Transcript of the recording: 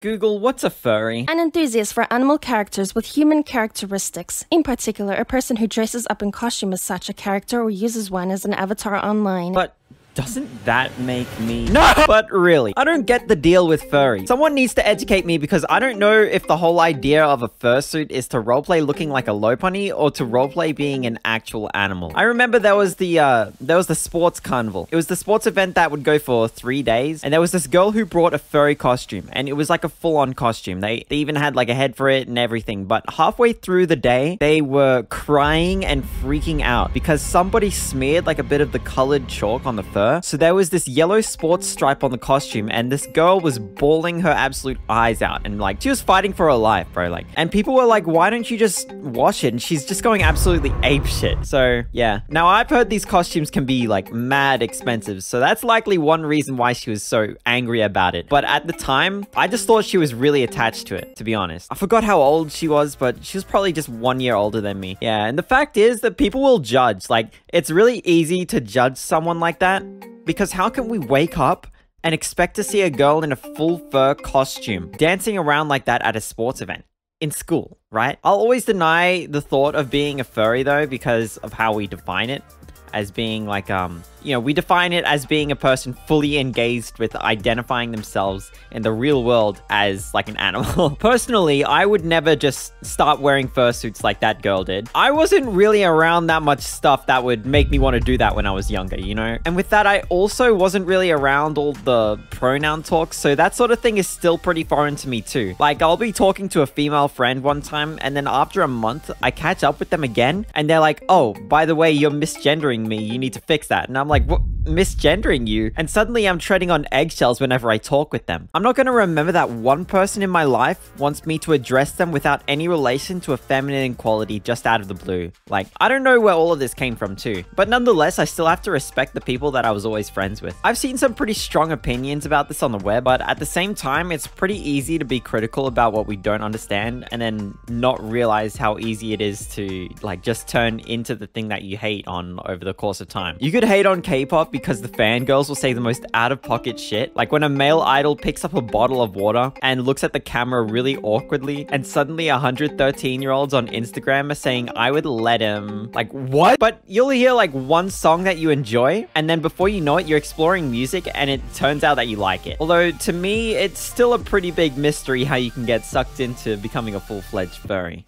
Google, what's a furry? An enthusiast for animal characters with human characteristics. In particular, a person who dresses up in costume as such a character or uses one as an avatar online. But doesn't that make me... No! But really, I don't get the deal with furry. Someone needs to educate me because I don't know if the whole idea of a fursuit is to roleplay looking like a Lopunny or to roleplay being an actual animal. I remember there was the sports carnival. It was the sports event that would go for 3 days, and there was this girl who brought a furry costume, and it was like a full-on costume. They even had like a head for it and everything, but halfway through the day, they were crying and freaking out because somebody smeared like a bit of the colored chalk on the fur. So there was this yellow sports stripe on the costume, and this girl was bawling her absolute eyes out, and like she was fighting for her life, bro. Like, and people were like, why don't you just wash it? And she's just going absolutely apeshit. So yeah, now I've heard these costumes can be like mad expensive, so that's likely one reason why she was so angry about it. But at the time, I just thought she was really attached to it, to be honest. I forgot how old she was, but she was probably just 1 year older than me. Yeah, and the fact is that people will judge. Like, it's really easy to judge someone like that. Because how can we wake up and expect to see a girl in a full fur costume dancing around like that at a sports event in school, right? I'll always deny the thought of being a furry though because of how we define it as being like, we define it as being a person fully engaged with identifying themselves in the real world as like an animal. Personally, I would never just start wearing fursuits like that girl did. I wasn't really around that much stuff that would make me want to do that when I was younger, you know? And with that, I also wasn't really around all the pronoun talk, so that sort of thing is still pretty foreign to me too. Like, I'll be talking to a female friend one time, and then after a month, I catch up with them again, and they're like, oh, by the way, you're misgendering me, you need to fix that. And I'm like, what? Misgendering you? And suddenly I'm treading on eggshells whenever I talk with them. I'm not going to remember that one person in my life wants me to address them without any relation to a feminine quality just out of the blue. Like, I don't know where all of this came from too. But nonetheless, I still have to respect the people that I was always friends with. I've seen some pretty strong opinions about this on the web, but at the same time, it's pretty easy to be critical about what we don't understand and then not realize how easy it is to like just turn into the thing that you hate on over the course of time. You could hate on K-pop because the fangirls will say the most out-of-pocket shit. Like when a male idol picks up a bottle of water and looks at the camera really awkwardly, and suddenly 113-year-olds on Instagram are saying, I would let him. Like, what? But you'll hear like one song that you enjoy, and then before you know it, you're exploring music and it turns out that you like it. Although, to me, it's still a pretty big mystery how you can get sucked into becoming a full-fledged furry.